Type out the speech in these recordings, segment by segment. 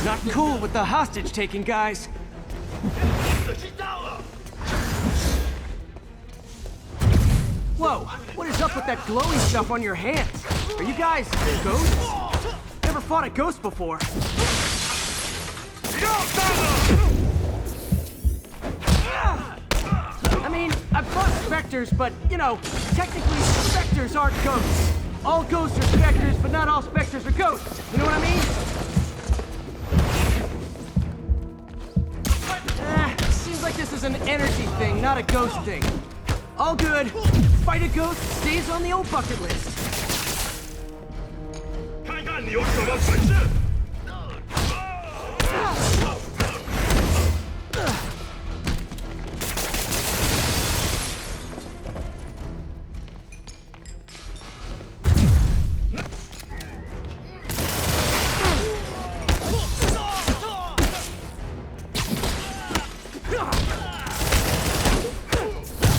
Not cool with the hostage taking, guys. Whoa, what is up with that glowy stuff on your hands? Are you guys ghosts? Never fought a ghost before. I mean, I've fought specters, but, you know, technically specters aren't ghosts. All ghosts are specters, but not all specters are ghosts. You know what I mean? Seems like this is an energy thing, not a ghost thing. All good. Fight a ghost stays on the old bucket list. 看看你有什么本事！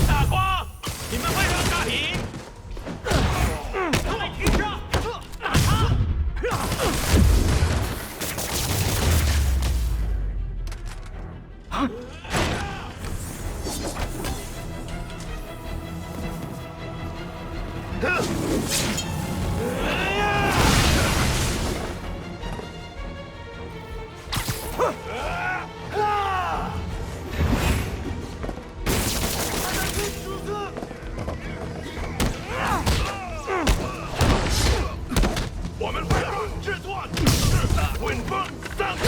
大光，你们为何打平？快停车！打他！ 我们会制作滚风三个。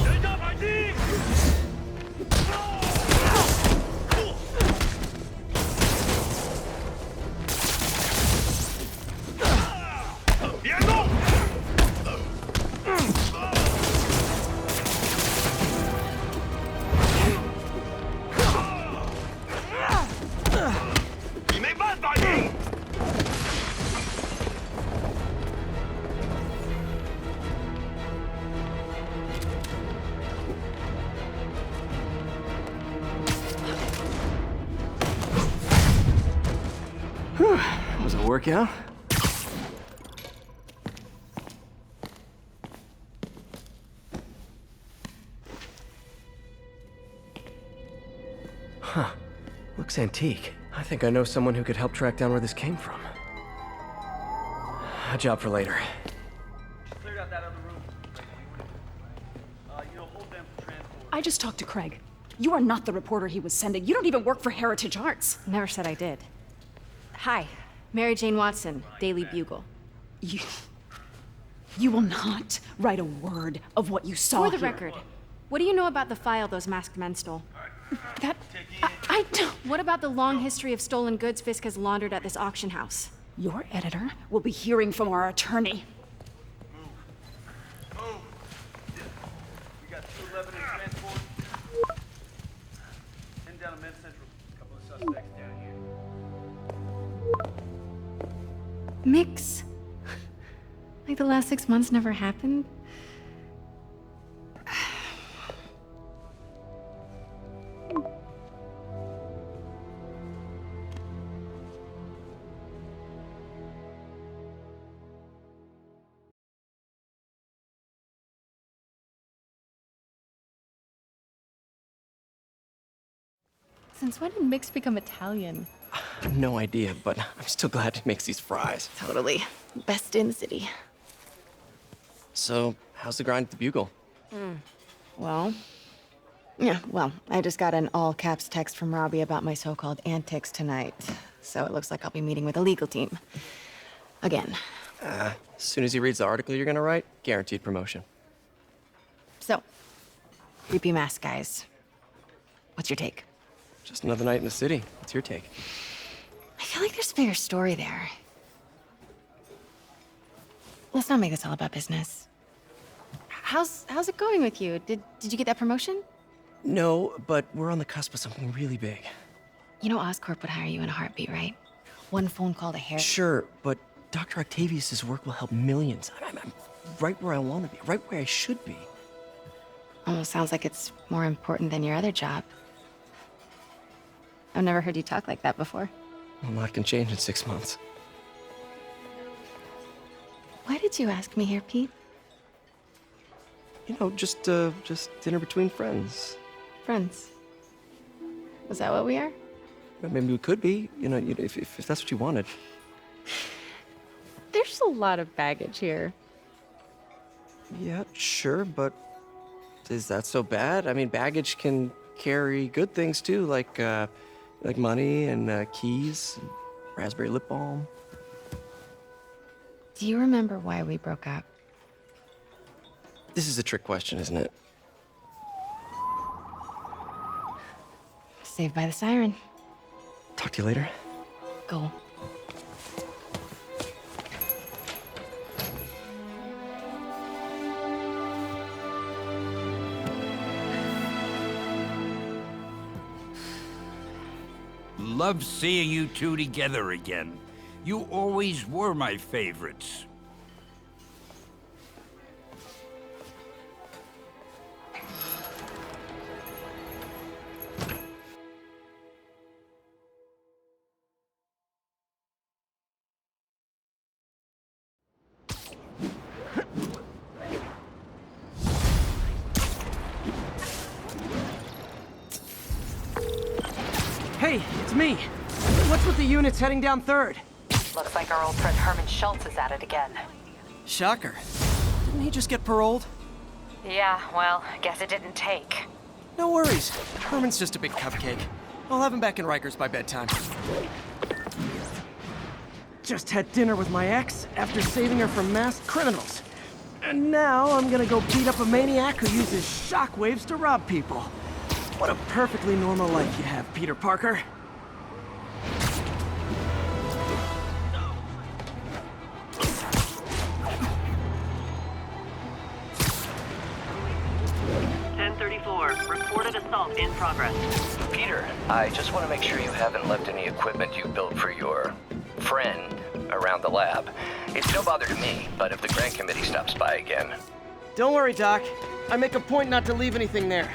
人家反击！别动！你没办法赢！ Was it a workout? Huh. Looks antique. I think I know someone who could help track down where this came from. A job for later. Cleared out that other room. Hold them for transport. I just talked to Craig. You are not the reporter he was sending. You don't even work for Heritage Arts. Never said I did. Hi, Mary Jane Watson, Daily Bugle. You will not write a word of what you saw For the here. record, what do you know about the file those masked men stole? That... I don't... What about the long history of stolen goods Fisk has laundered at this auction house? Your editor will be hearing from our attorney. Move. We got 211 in transport. Heading down to Med Central. A couple of suspects down here. Mix. Like the last 6 months never happened? Since when did Mix become Italian? I have no idea, but I'm still glad he makes these fries. Totally. Best in the city. So, how's the grind at the Bugle? Well, I just got an all-caps text from Robbie about my so-called antics tonight. So it looks like I'll be meeting with a legal team. Again. As soon as he reads the article you're gonna write, guaranteed promotion. So, creepy mask guys. What's your take? Just another night in the city. What's your take? I feel like there's a bigger story there. Let's not make this all about business. How's it going with you? Did you get that promotion? No, but we're on the cusp of something really big. You know Oscorp would hire you in a heartbeat, right? One phone call to Harry. Sure, but Dr. Octavius's work will help millions. I'm right where I want to be, right where I should be. Almost sounds like it's more important than your other job. I've never heard you talk like that before. A lot can change in 6 months. Why did you ask me here, Pete? You know, just dinner between friends. Friends. Was that what we are? Maybe we could be, if that's what you wanted. There's a lot of baggage here. Yeah, sure, but is that so bad? I mean, baggage can carry good things too, like money and keys, and raspberry lip balm. Do you remember why we broke up? This is a trick question, isn't it? Saved by the siren. Talk to you later. Go. Love seeing you two together again. You always were my favorites. Hey, it's me. What's with the units heading down 3rd? Looks like our old friend Herman Schultz is at it again. Shocker. Didn't he just get paroled? Yeah, well, guess it didn't take. No worries. Herman's just a big cupcake. I'll have him back in Rikers by bedtime. Just had dinner with my ex after saving her from masked criminals. And now I'm gonna go beat up a maniac who uses shockwaves to rob people. What a perfectly normal life you have, Peter Parker. Reported assault in progress. Peter, I just want to make sure you haven't left any equipment you built for your friend around the lab. It's no bother to me, but if the grant committee stops by again... Don't worry, Doc. I make a point not to leave anything there.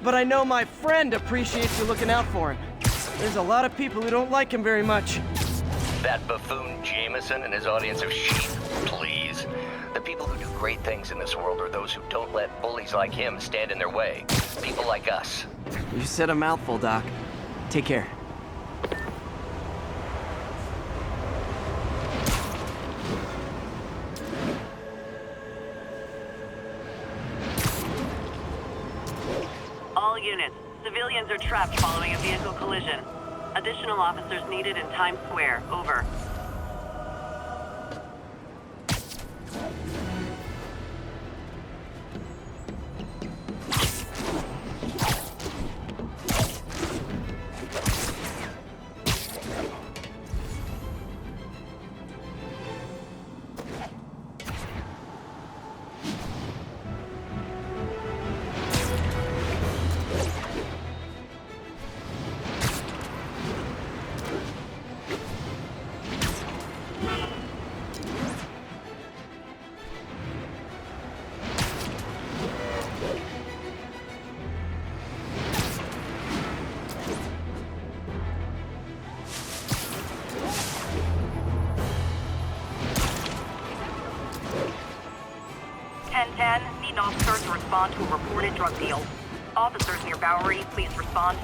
But I know my friend appreciates you looking out for him. There's a lot of people who don't like him very much. That buffoon Jameson and his audience of sheep, please. The people who do great things in this world are those who don't let bullies like him stand in their way. People like us. You said a mouthful, Doc. Take care. All units, civilians are trapped following a vehicle collision. Additional officers needed in Times Square. Over. Need an officer to respond to a reported drug deal. Officers near Bowery, please respond.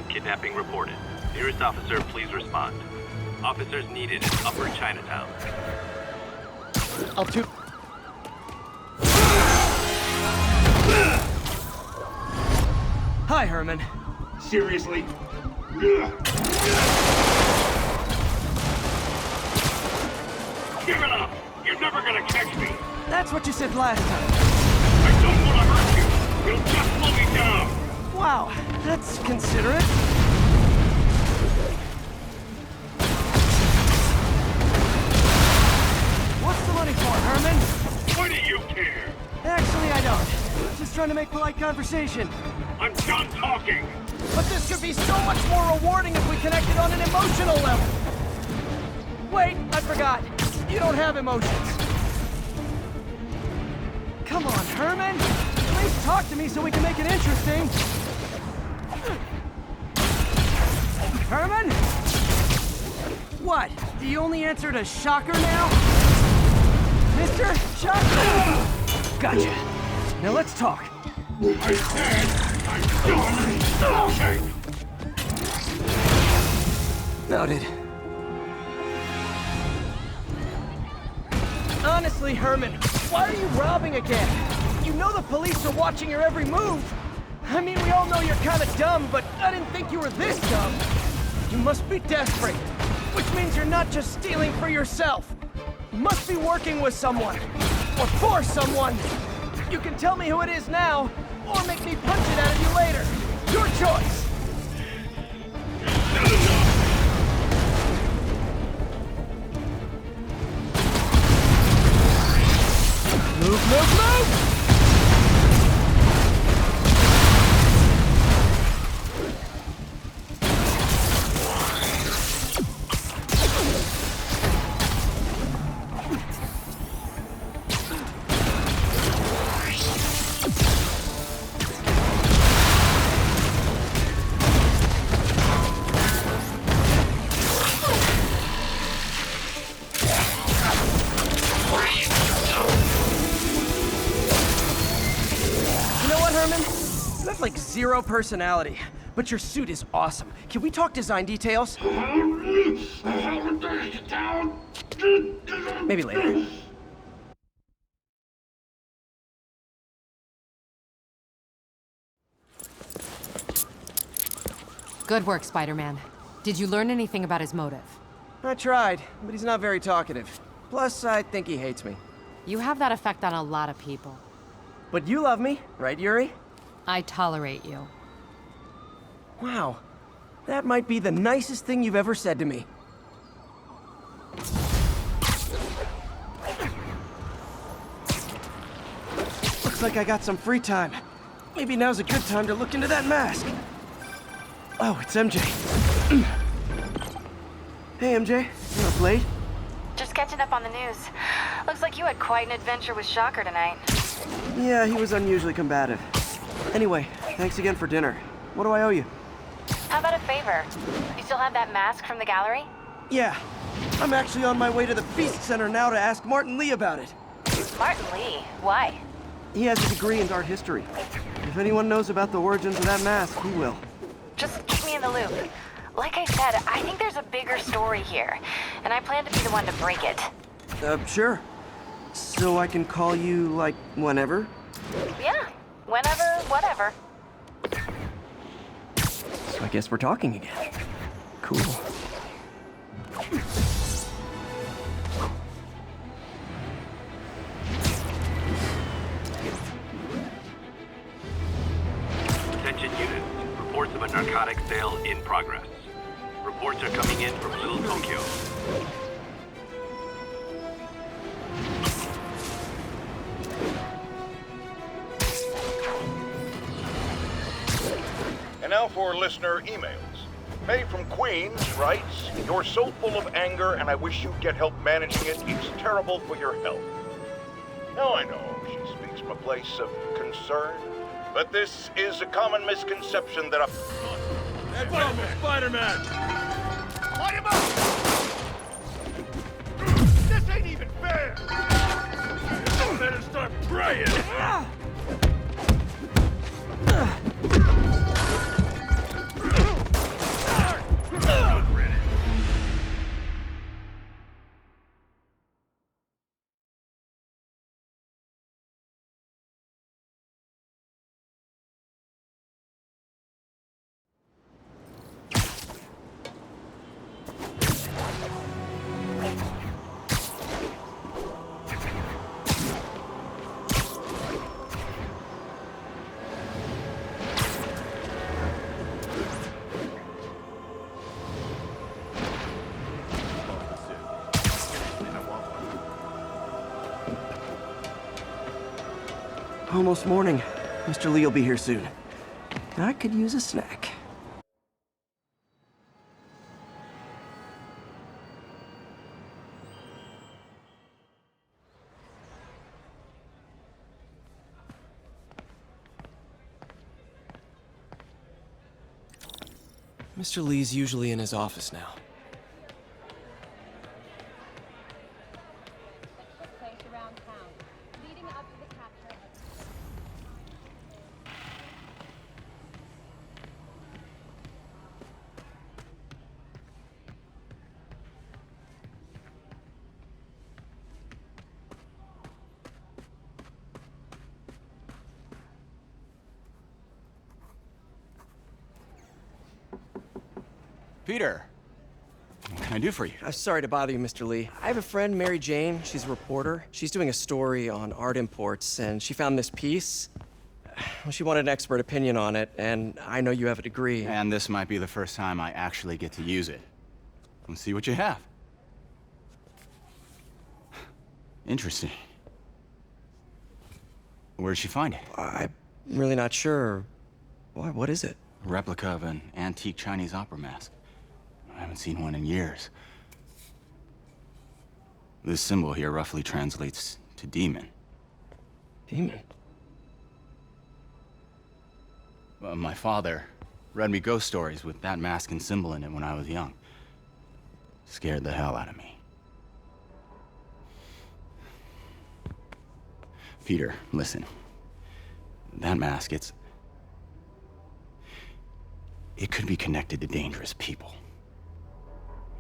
Kidnapping reported. Nearest officer, please respond. Officers needed in Upper Chinatown. I'll Hi, Herman. Seriously? Give it up! You're never gonna catch me! That's what you said last time. I don't want to hurt you! You'll just slow me down! Wow, that's considerate. What's the money for, Herman? Why do you care? Actually, I don't. Just trying to make polite conversation. I'm done talking! But this could be so much more rewarding if we connected on an emotional level. Wait, I forgot. You don't have emotions. Come on, Herman. At least talk to me so we can make it interesting. Herman? What? Do you only answer to Shocker now? Mr. Shocker? Gotcha. Now let's talk. I said I'm done talking! Noted. Honestly, Herman, why are you robbing again? You know the police are watching your every move. I mean, we all know you're kind of dumb, but I didn't think you were this dumb. You must be desperate, which means you're not just stealing for yourself. You must be working with someone, or for someone. You can tell me who it is now, or make me punch it out of you later. Your choice. Move, move, move! You have like zero personality, but your suit is awesome. Can we talk design details? Maybe later. Good work, Spider-Man. Did you learn anything about his motive? I tried, but he's not very talkative. Plus, I think he hates me. You have that effect on a lot of people. But you love me, right, Yuri? I tolerate you. Wow. That might be the nicest thing you've ever said to me. Looks like I got some free time. Maybe now's a good time to look into that mask. Oh, it's MJ. Hey, MJ. You up late? Just catching up on the news. Looks like you had quite an adventure with Shocker tonight. Yeah, he was unusually combative. Anyway, thanks again for dinner. What do I owe you? How about a favor? You still have that mask from the gallery? Yeah. I'm actually on my way to the Feast Center now to ask Martin Lee about it. Martin Lee? Why? He has a degree in art history. If anyone knows about the origins of that mask, he will. Just keep me in the loop. Like I said, I think there's a bigger story here, and I plan to be the one to break it. Sure. So I can call you, like, whenever? Yeah, whenever, whatever. So I guess we're talking again. Cool. Attention units. Reports of a narcotic sale in progress. Reports are coming in from Little Tokyo. And now for listener emails. May from Queens writes, "You're so full of anger and I wish you'd get help managing it. It's terrible for your health." Now I know she speaks from a place of concern, but this is a common misconception that That's almost Spider-Man! Light him up! This ain't even fair! You better start praying! Almost morning. Mr. Lee will be here soon. I could use a snack. Mr. Lee's usually in his office now. Peter, what can I do for you? I'm sorry to bother you, Mr. Lee. I have a friend, Mary Jane. She's a reporter. She's doing a story on art imports, and she found this piece. Well, she wanted an expert opinion on it, and I know you have a degree. And this might be the first time I actually get to use it. Let's see what you have. Interesting. Where'd she find it? I'm really not sure. Why, what is it? A replica of an antique Chinese opera mask. I haven't seen one in years. This symbol here roughly translates to demon. Demon? My father read me ghost stories with that mask and symbol in it when I was young. Scared the hell out of me. Peter, listen. That mask, it could be connected to dangerous people.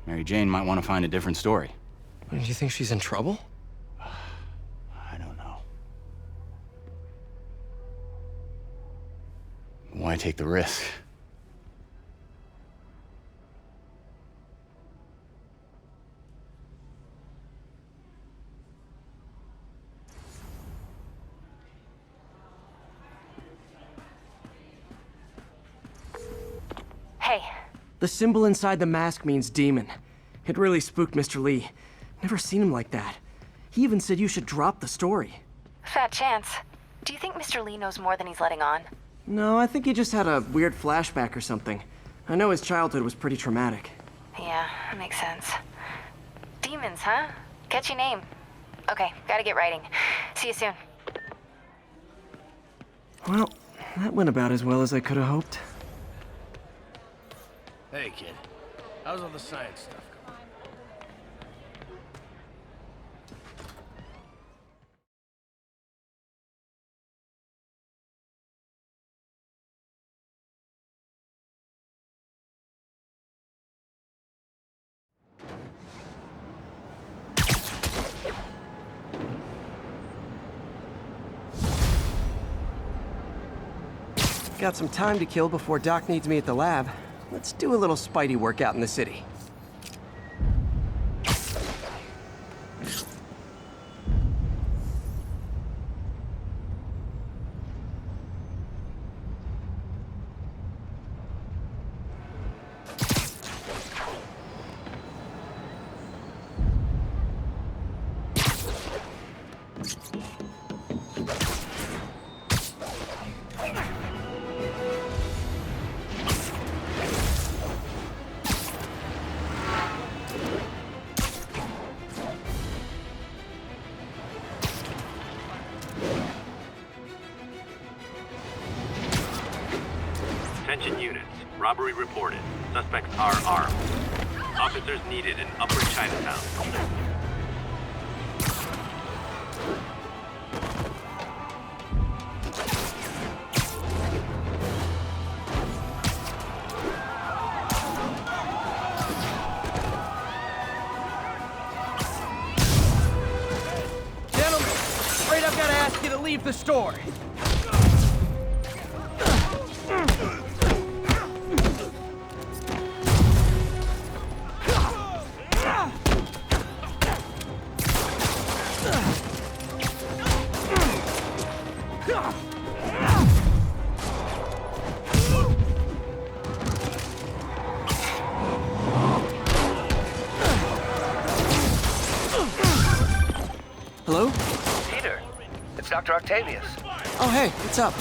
Mary Jane might want to find a different story. Do you think she's in trouble? I don't know. Why take the risk? Hey. The symbol inside the mask means demon. It really spooked Mr. Lee. Never seen him like that. He even said you should drop the story. Fat chance. Do you think Mr. Lee knows more than he's letting on? No, I think he just had a weird flashback or something. I know his childhood was pretty traumatic. Yeah, that makes sense. Demons, huh? Catchy name. Okay, gotta get writing. See you soon. Well, that went about as well as I could have hoped. Hey, kid. How's all the science stuff going? Got some time to kill before Doc needs me at the lab. Let's do a little Spidey workout in the city. Attention units. Robbery reported. Suspects are armed. Officers needed in Upper Chinatown. Gentlemen, afraid I've got to ask you to leave the store. Hello? Peter, it's Dr. Octavius. Oh, hey, what's up?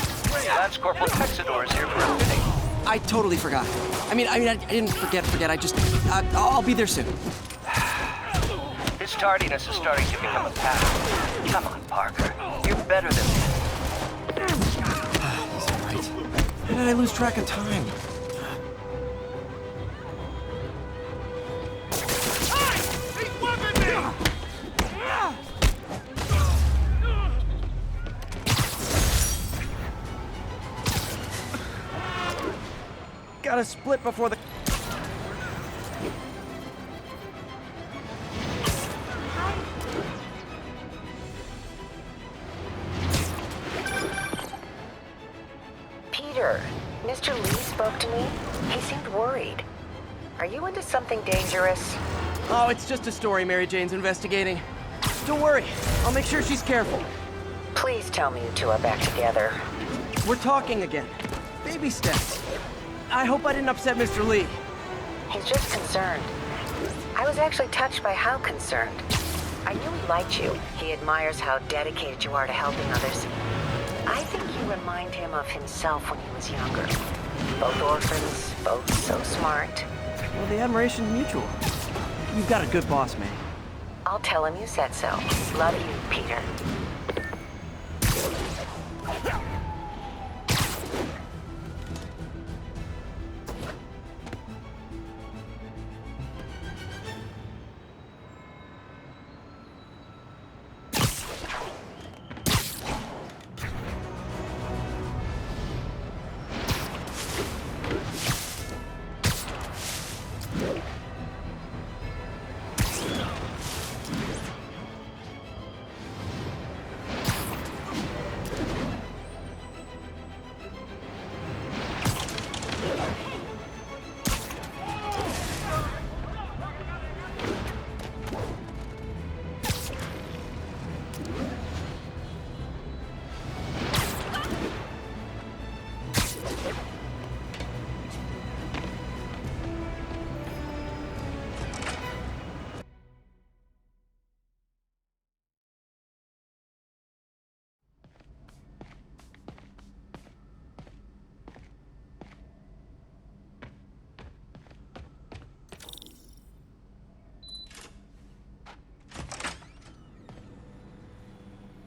Lance Corporal Texador is here for a fitting. I totally forgot. I didn't forget. I'll be there soon. His tardiness is starting to become a pattern. Come on, Parker. You're better than this. Is that right? How did I lose track of time? Gotta split before the... Peter, Mr. Lee spoke to me. He seemed worried. Are you into something dangerous? Oh, it's just a story Mary Jane's investigating. Don't worry, I'll make sure she's careful. Please tell me you two are back together. We're talking again. Baby steps. I hope I didn't upset Mr. Lee. He's just concerned. I was actually touched by how concerned. I knew he liked you. He admires how dedicated you are to helping others. I think you remind him of himself when he was younger. Both orphans, both so smart. Well, the admiration's mutual. You've got a good boss, man. I'll tell him you said so. Love you, Peter.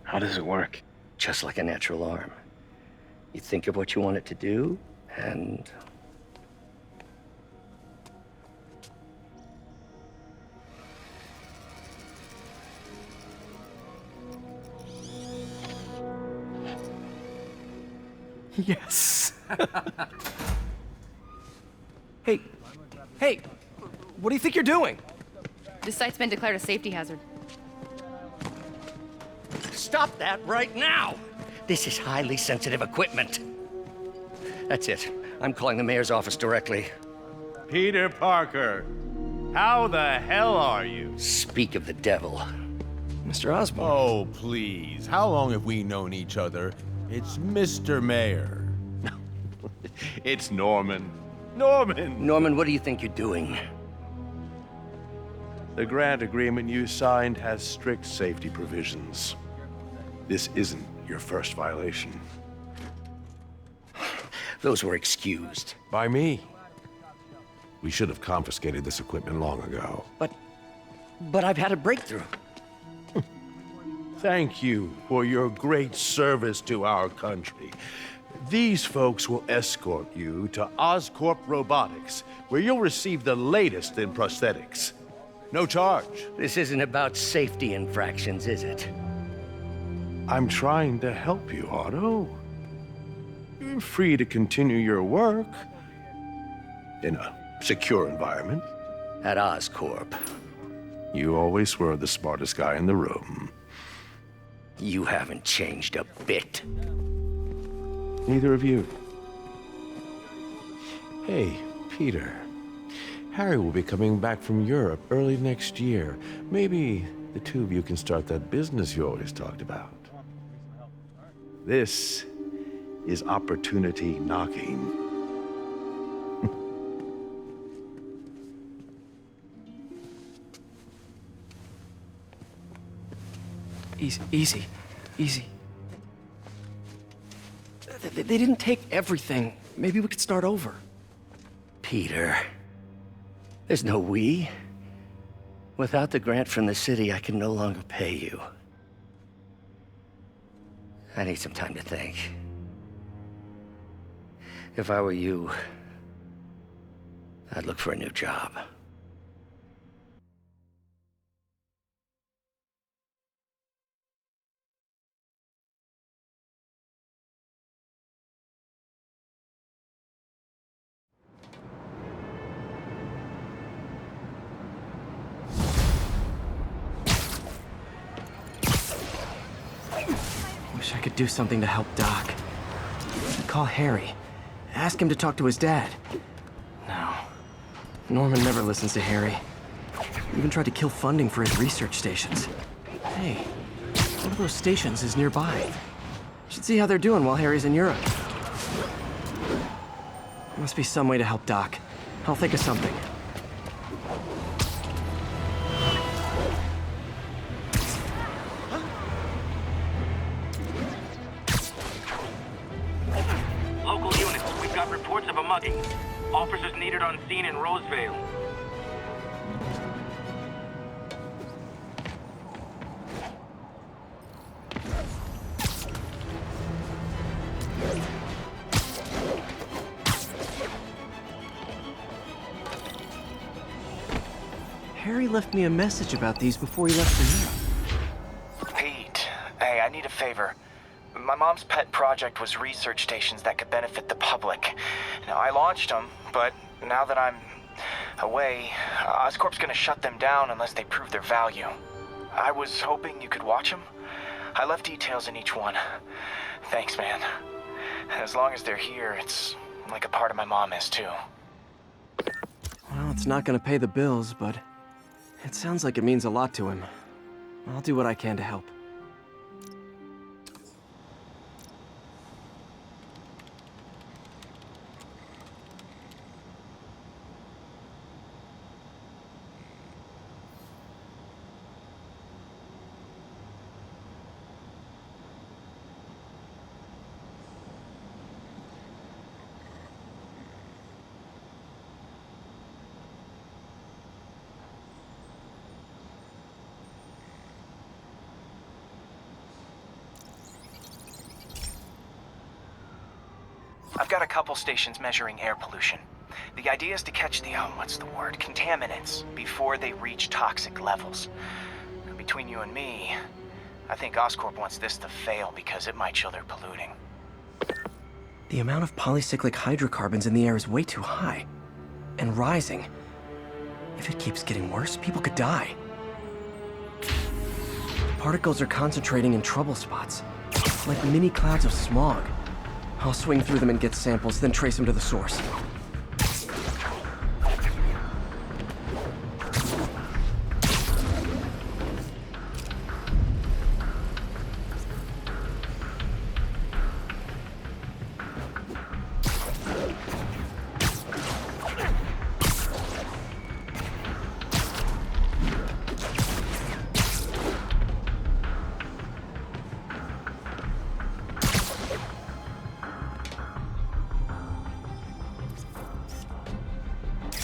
How does it work? Just like a natural arm. You think of what you want it to do, and... Yes. Hey, what do you think you're doing? This site's been declared a safety hazard. Stop that right now! This is highly sensitive equipment. That's it. I'm calling the mayor's office directly. Peter Parker, how the hell are you? Speak of the devil. Mr. Osborn. Oh, please. How long have we known each other? It's Mr. Mayor. It's Norman. Norman, what do you think you're doing? The grant agreement you signed has strict safety provisions. This isn't your first violation. Those were excused. By me. We should have confiscated this equipment long ago. But I've had a breakthrough. Thank you for your great service to our country. These folks will escort you to Oscorp Robotics, where you'll receive the latest in prosthetics. No charge. This isn't about safety infractions, is it? I'm trying to help you, Otto. You're free to continue your work in a secure environment. At Oscorp. You always were the smartest guy in the room. You haven't changed a bit. Neither of you. Hey, Peter. Harry will be coming back from Europe early next year. Maybe the two of you can start that business you always talked about. This is opportunity knocking. Easy. They didn't take everything. Maybe we could start over. Peter, there's no we. Without the grant from the city, I can no longer pay you. I need some time to think. If I were you, I'd look for a new job. Wish I could do something to help Doc. Call Harry. Ask him to talk to his dad. No. Norman never listens to Harry. Even tried to kill funding for his research stations. Hey, one of those stations is nearby. Should see how they're doing while Harry's in Europe. There must be some way to help Doc. I'll think of something. Local units, we've got reports of a mugging. Officers needed on scene in Rosevale. Harry left me a message about these before he left for Europe. Pete, hey, I need a favor. My mom's pet project was research stations that could benefit the public. Now, I launched them, but now that I'm away, Oscorp's gonna shut them down unless they prove their value. I was hoping you could watch them. I left details in each one. Thanks, man. As long as they're here, it's like a part of my mom is, too. Well, it's not gonna pay the bills, but it sounds like it means a lot to him. I'll do what I can to help. I've got a couple stations measuring air pollution. The idea is to catch the, contaminants before they reach toxic levels. Between you and me, I think Oscorp wants this to fail because it might show they're polluting. The amount of polycyclic hydrocarbons in the air is way too high. And rising. If it keeps getting worse, people could die. Particles are concentrating in trouble spots, like mini clouds of smog. I'll swing through them and get samples, then trace them to the source.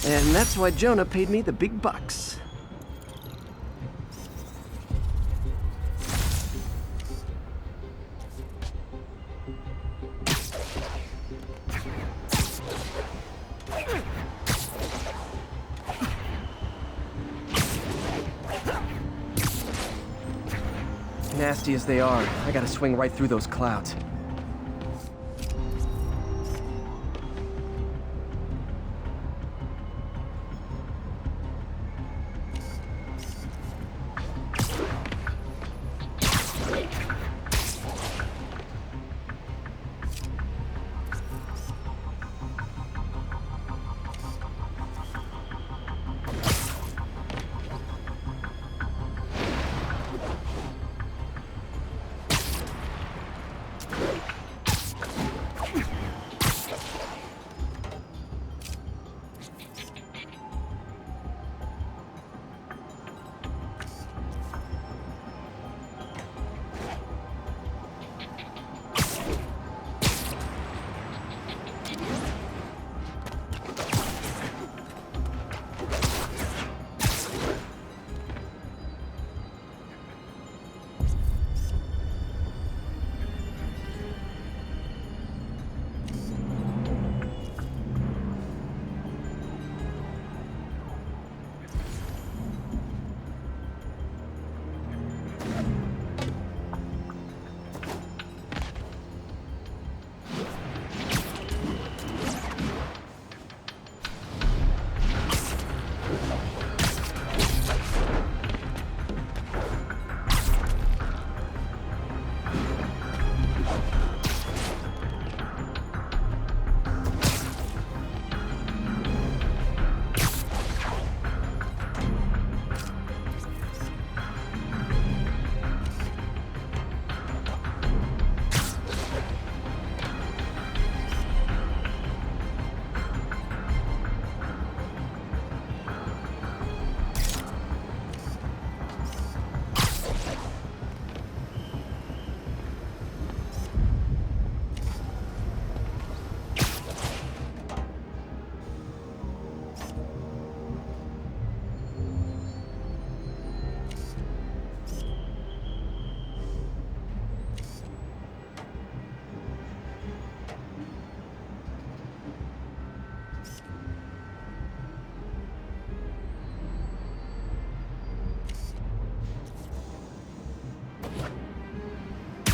And that's why Jonah paid me the big bucks. Nasty as they are, I gotta swing right through those clouds.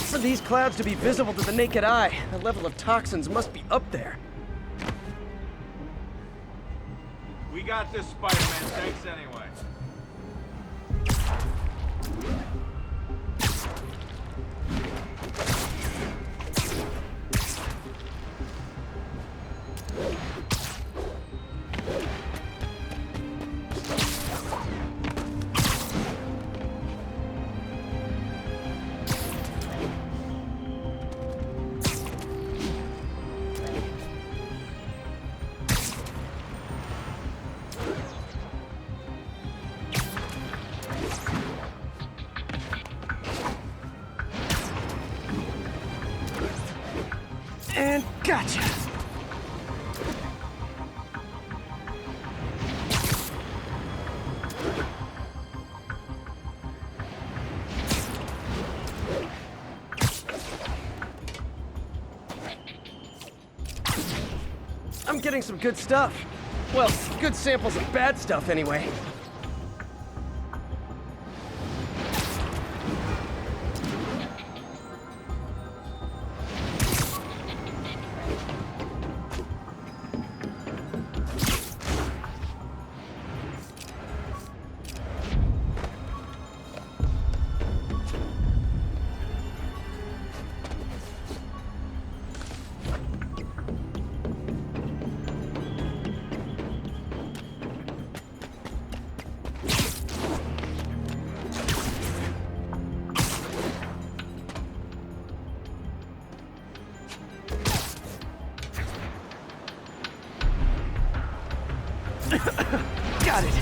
For these clouds to be visible to the naked eye, the level of toxins must be up there. We got this, Spider-Man. Thanks anyway. And gotcha! I'm getting some good stuff. Well, good samples of bad stuff anyway. Got it.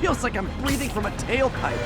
Feels like I'm breathing from a tailpipe.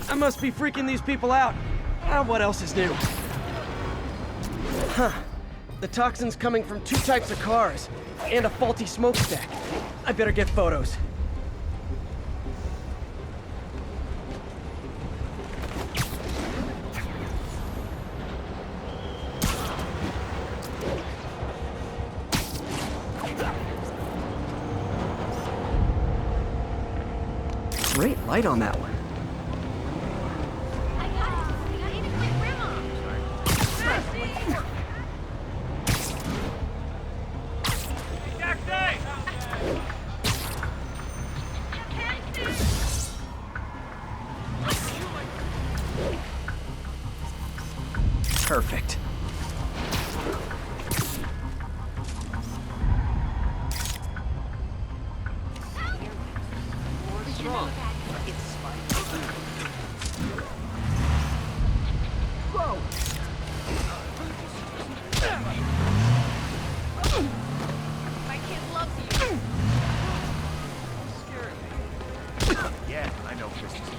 I must be freaking these people out. What else is new? Huh. The toxin's coming from 2 types of cars, and a faulty smokestack. I better get photos. Great light on that one. Perfect. What's wrong? Whoa! My kid loves you. Yeah, I know Christmas.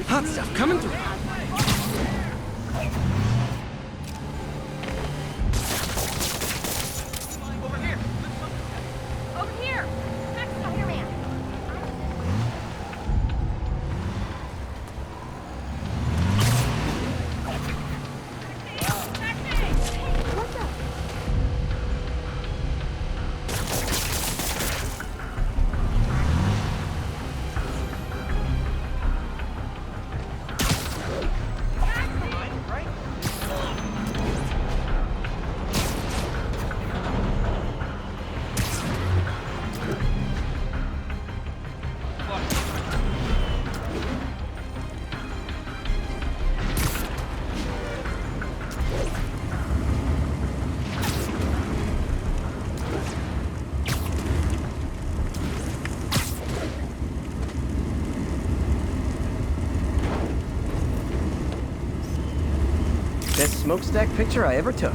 Hot stuff coming through. Over here! Next Spider-Man! Best smokestack picture I ever took.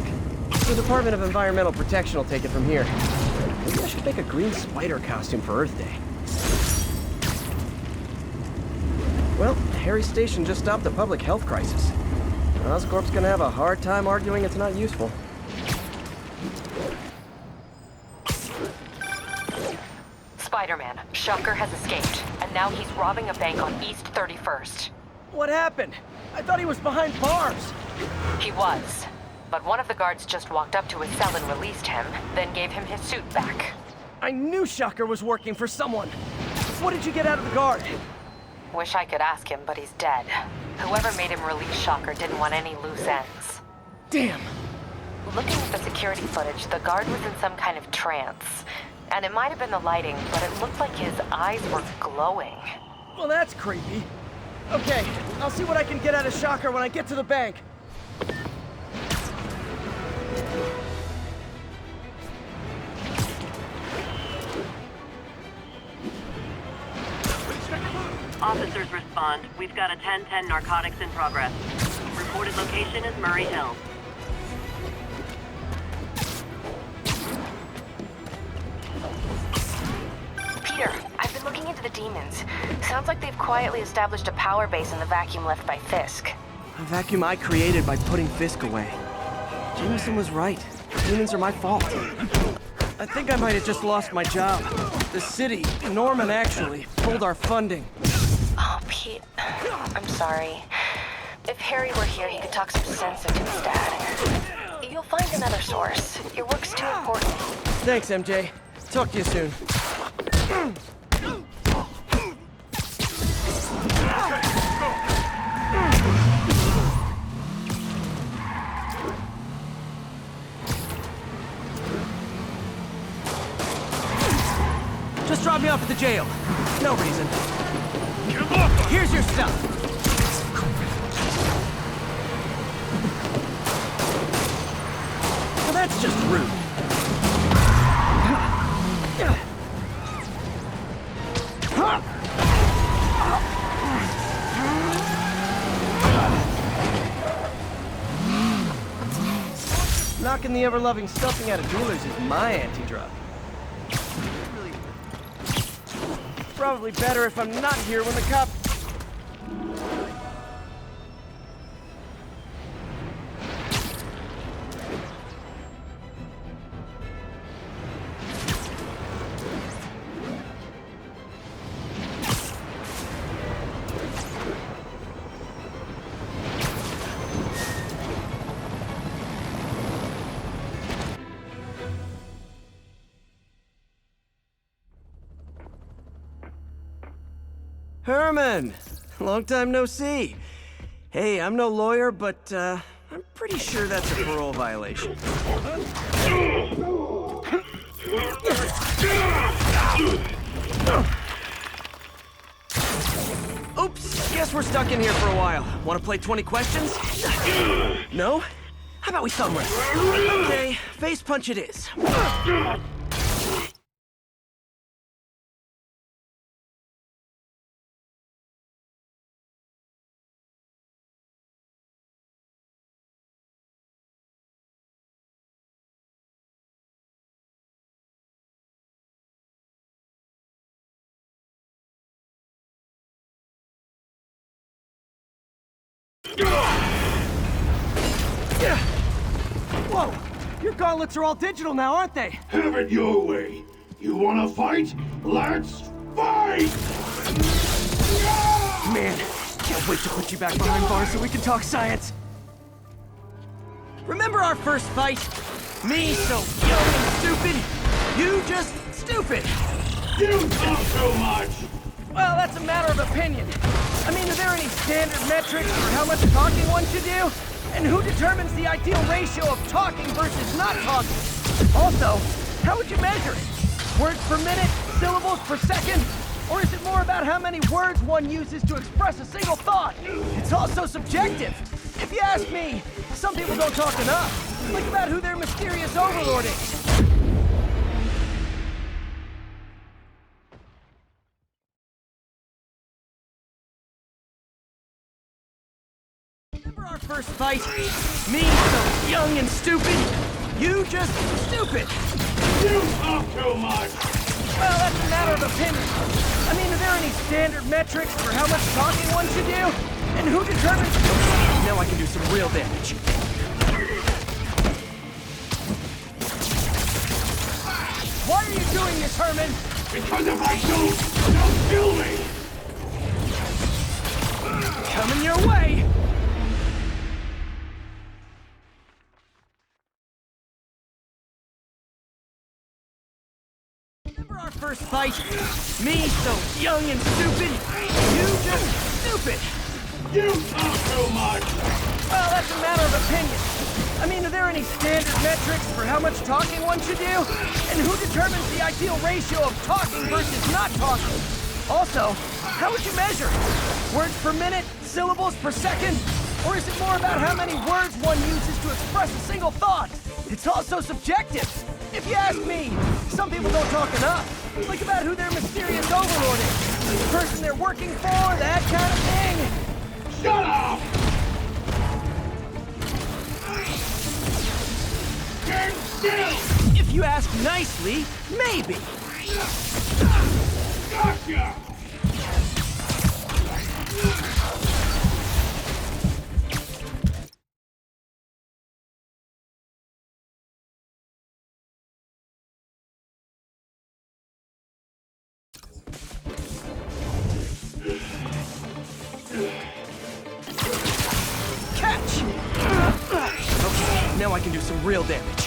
The Department of Environmental Protection will take it from here. Maybe I should make a green spider costume for Earth Day. Well, Harry Station just stopped a public health crisis. Oscorp's gonna have a hard time arguing it's not useful. Spider-Man, Shocker has escaped, and now he's robbing a bank on East 31st. What happened? I thought he was behind bars. He was, but one of the guards just walked up to his cell and released him, then gave him his suit back. I knew Shocker was working for someone. What did you get out of the guard? Wish I could ask him, but he's dead. Whoever made him release Shocker didn't want any loose ends. Damn. Looking at the security footage, the guard was in some kind of trance. And it might have been the lighting, but it looked like his eyes were glowing. Well, that's creepy. Okay, I'll see what I can get out of Shocker when I get to the bank. Officers respond. We've got a 10-10 narcotics in progress. Reported location is Murray Hill. Peter, I've been looking into the demons. Sounds like they've quietly established a power base in the vacuum left by Fisk. A vacuum I created by putting Fisk away. Jameson was right. Demons are my fault. I think I might have just lost my job. The city, Norman actually, pulled our funding. Oh, Pete. I'm sorry. If Harry were here, he could talk some sense into his dad. You'll find another source. Your work's too important. Thanks, MJ. Talk to you soon. Just drop me off at the jail. No reason. Here's your stuff. Well, that's just rude. Knocking the ever-loving stuffing out of dealers is my anti-drug. Probably better if I'm not here when the cops... Herman! Long time no see. Hey, I'm no lawyer, but I'm pretty sure that's a parole violation. Oops, guess we're stuck in here for a while. Want to play 20 questions? No? How about we thumb wrestle? Okay, face punch it is. Whoa! Your gauntlets are all digital now, aren't they? Have it your way. You wanna fight? Let's fight! Man, can't wait to put you back behind bars so we can talk science. Remember our first fight? Me so young and stupid, you just stupid. You talk so much! Well, that's a matter of opinion. I mean, are there any standard metrics for how much talking one should do? And who determines the ideal ratio of talking versus not talking? Also, how would you measure it? Words per minute? Syllables per second? Or is it more about how many words one uses to express a single thought? It's also subjective. If you ask me, some people don't talk enough. Think about who their mysterious overlord is. Remember our first fight? Me so young and stupid, you just stupid. You talk too much! Well, that's a matter of opinion. I mean, are there any standard metrics for how much talking one should do? And who determines... Now I can do some real damage. Why are you doing this, Herman? Because if I don't, they'll kill me! Coming your way! Remember our first fight? Me so young and stupid, you just stupid! You talk too much! Well, that's a matter of opinion. I mean, are there any standard metrics for how much talking one should do? And who determines the ideal ratio of talking versus not talking? Also, how would you measure it? Words per minute? Syllables per second? Or is it more about how many words one uses to express a single thought? It's also subjective. If you ask me, some people don't talk enough. Think about who their mysterious overlord is. The person they're working for, that kind of thing. Shut up! Stand still! If you ask nicely, maybe. Gotcha! Catch! Okay, now I can do some real damage.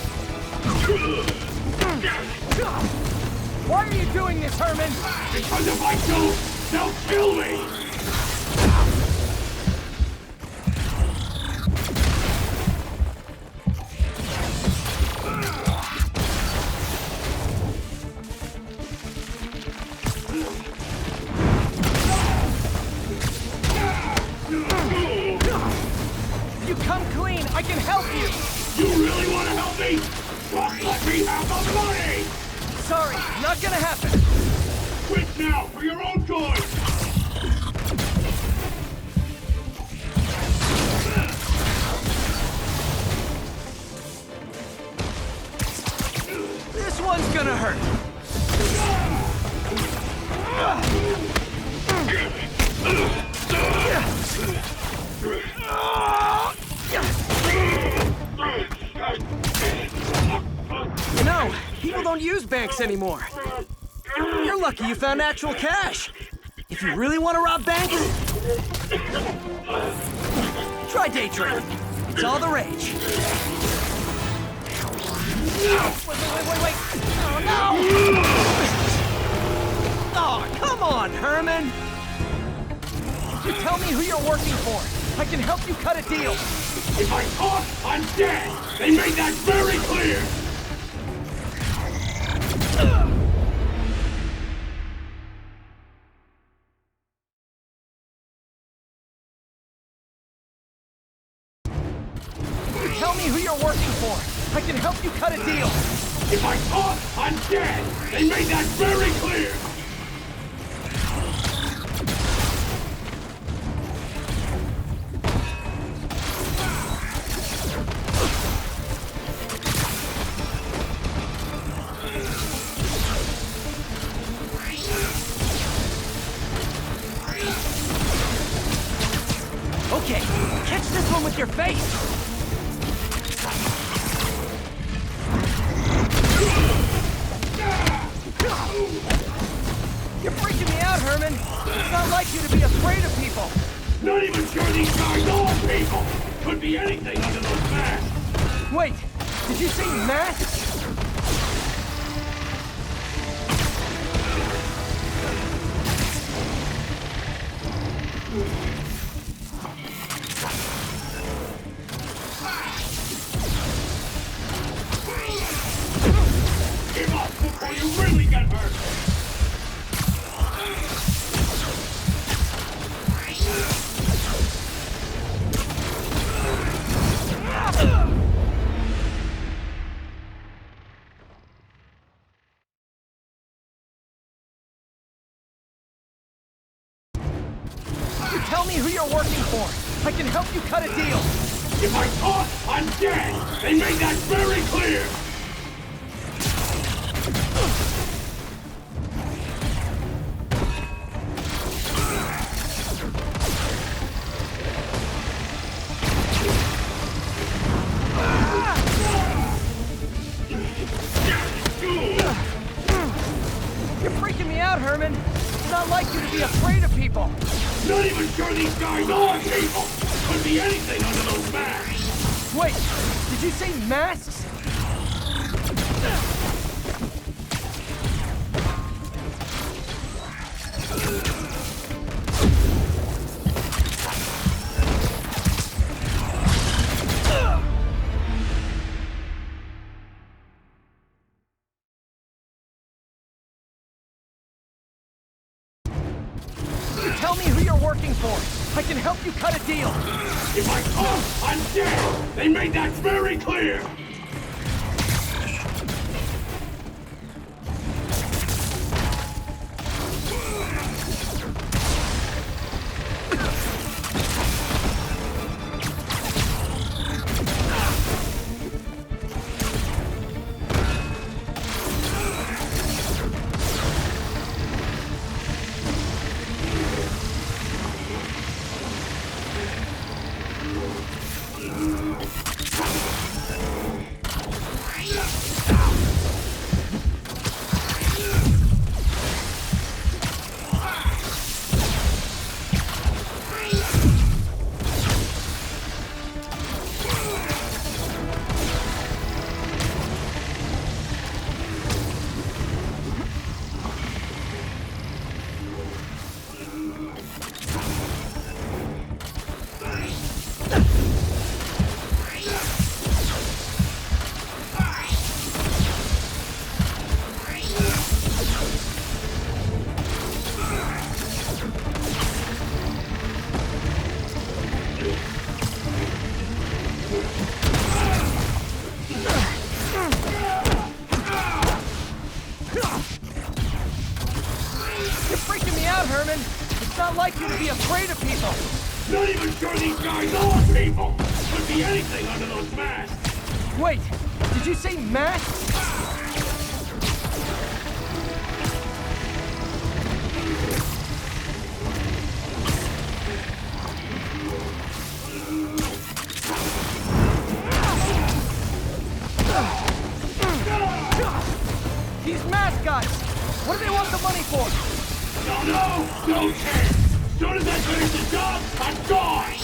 Why are you doing this, Herman? Because if I don't, they'll kill me! If you come clean, I can help you! You really want to help me? Just let me have the money! Sorry, not gonna happen. Quit now, for your own good! This one's gonna hurt. You know, people don't use banks anymore. You're lucky you found actual cash. If you really want to rob banks, try day trading. It's all the rage. Wait. Oh, no! Oh, come on, Herman! You tell me who you're working for. I can help you cut a deal. If I talk, I'm dead! They made that very clear! You tell me who you're working for. I can help you cut a deal. If I talk, I'm dead! They made that very clear! Okay, catch this one with your face! You're freaking me out, Herman! It's not like you to be afraid of people! Not even sure these guys are people! Could be anything under those masks! Wait, did you say masks? Give up before you really get hurt! You tell me who you're working for. I can help you cut a deal. If I talk, I'm dead! They made that very clear! You're freaking me out, Herman. It's not like you to be afraid of people. Not even sure these guys are people! Could be anything under those masks! Wait, did you say masks? You tell me who you're working for. I can help you cut a deal. If I talk, I'm dead! They made that very clear! Herman. It's not like you to be afraid of people. Not even sure these guys are people. Could be anything under those masks. Wait, did you say masks? These mascots! What do they want the money for? Don't know! No chance! As soon as I finish the job, I'm gone!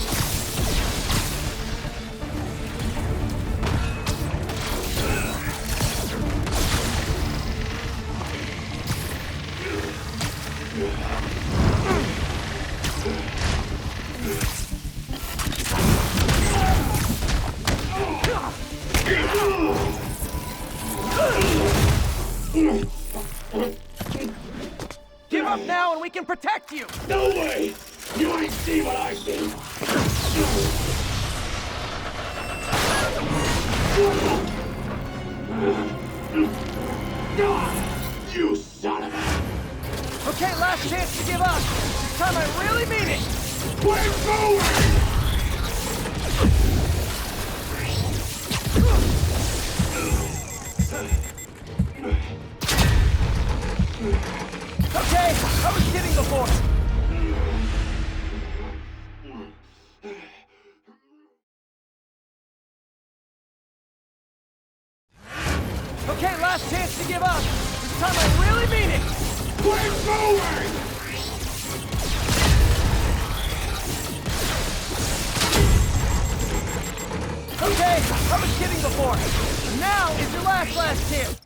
Give up now and we can protect you! No way! You ain't see what I see! You son of a... Okay, last chance to give up. This time I really mean it! We're going! Okay, I was kidding before. Okay, last chance to give up. This time I really mean it. We're going! Okay, I was kidding before. Now is your last chance.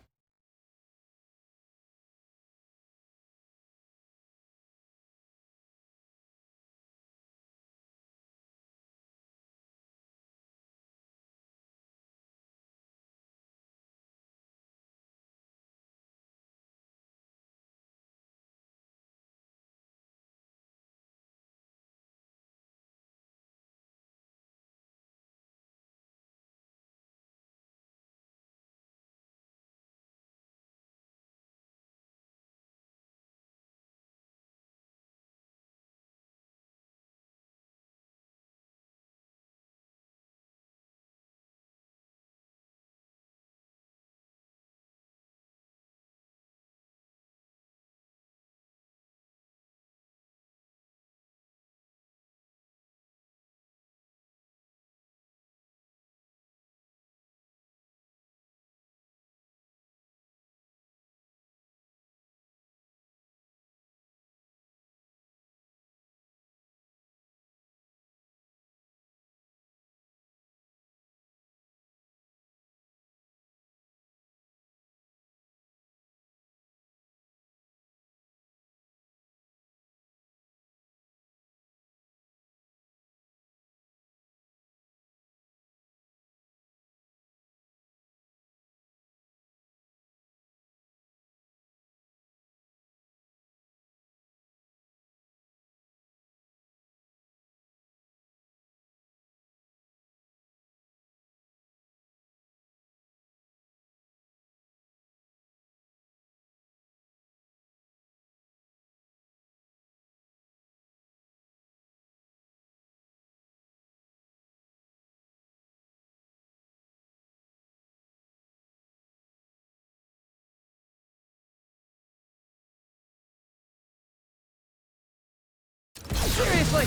Seriously!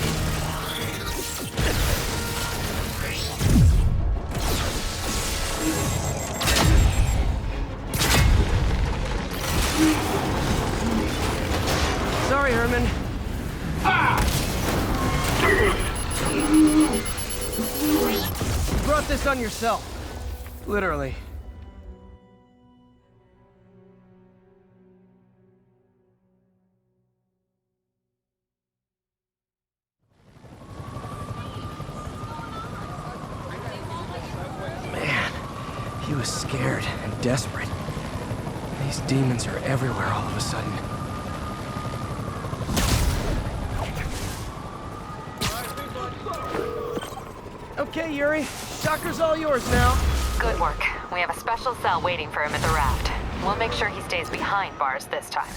Sorry, Herman. You brought this on yourself. Literally. He was scared and desperate. These demons are everywhere all of a sudden. Okay, Yuri. Shocker's all yours now. Good work. We have a special cell waiting for him at the raft. We'll make sure he stays behind bars this time.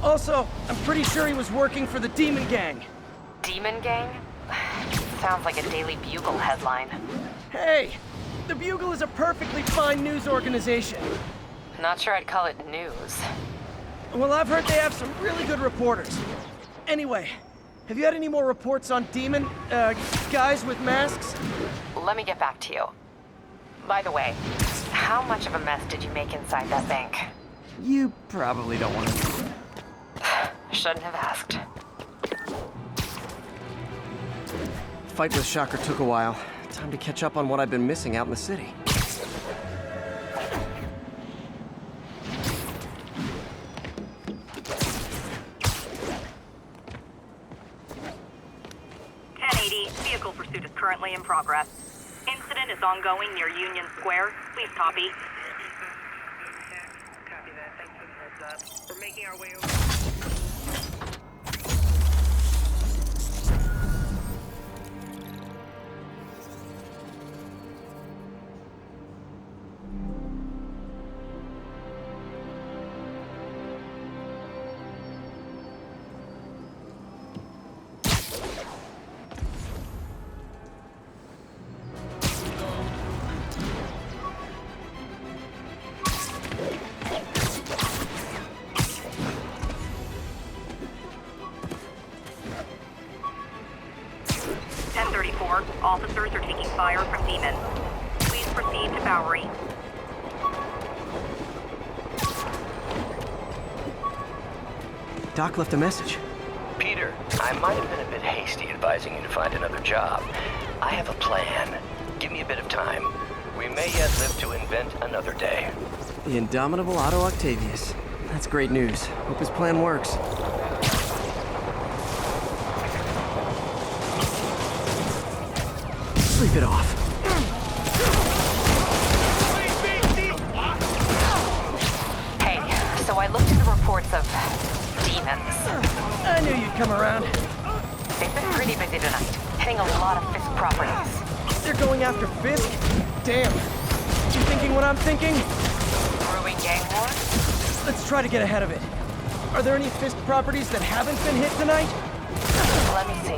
Also, I'm pretty sure he was working for the Demon Gang. Demon Gang? Sounds like a Daily Bugle headline. Hey! The Bugle is a perfectly fine news organization. Not sure I'd call it news. Well, I've heard they have some really good reporters. Anyway, have you had any more reports on demon, guys with masks? Let me get back to you. By the way, how much of a mess did you make inside that bank? You probably don't want to know. Shouldn't have asked. Fight with Shocker took a while. Time to catch up on what I've been missing out in the city. Kenny, Vehicle pursuit is currently in progress. Incident is ongoing near Union Square. Please copy. Copy that. Thanks for the heads up. We're making our way over. Officers are taking fire from demons. Please proceed to Bowery. Doc left a message. Peter, I might have been a bit hasty advising you to find another job. I have a plan. Give me a bit of time. We may yet live to invent another day. The indomitable Otto Octavius. That's great news. Hope his plan works. Sleep it off. Hey, so I looked into reports of demons. I knew you'd come around. They've been pretty busy tonight, hitting a lot of Fisk properties. They're going after Fisk? Damn. You thinking what I'm thinking? Brewing gang war? Let's try to get ahead of it. Are there any Fisk properties that haven't been hit tonight? Let me see.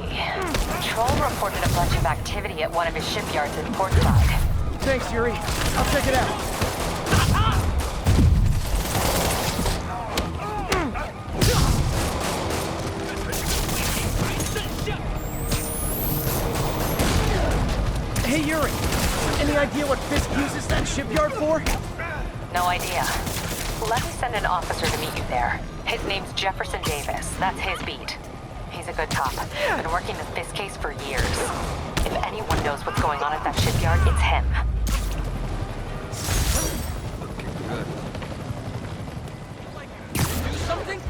Patrol reported a bunch of activity at one of his shipyards in Portside. Thanks, Yuri. I'll check it out. Hey, Yuri. Any idea what Fisk uses that shipyard for? No idea. Let me send an officer to meet you there. His name's Jefferson Davis. That's his beat. He's a good cop. Been working the Fisk case for years. If anyone knows what's going on at that shipyard, it's him. Do something?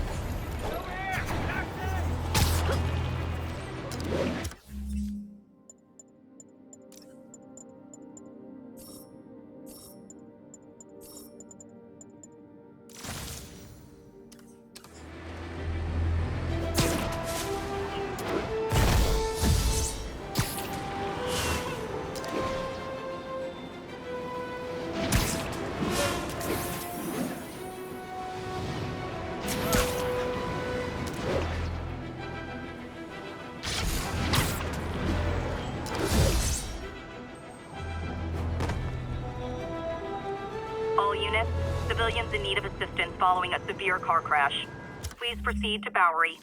All units, civilians in need of assistance following a severe car crash. Please proceed to Bowery.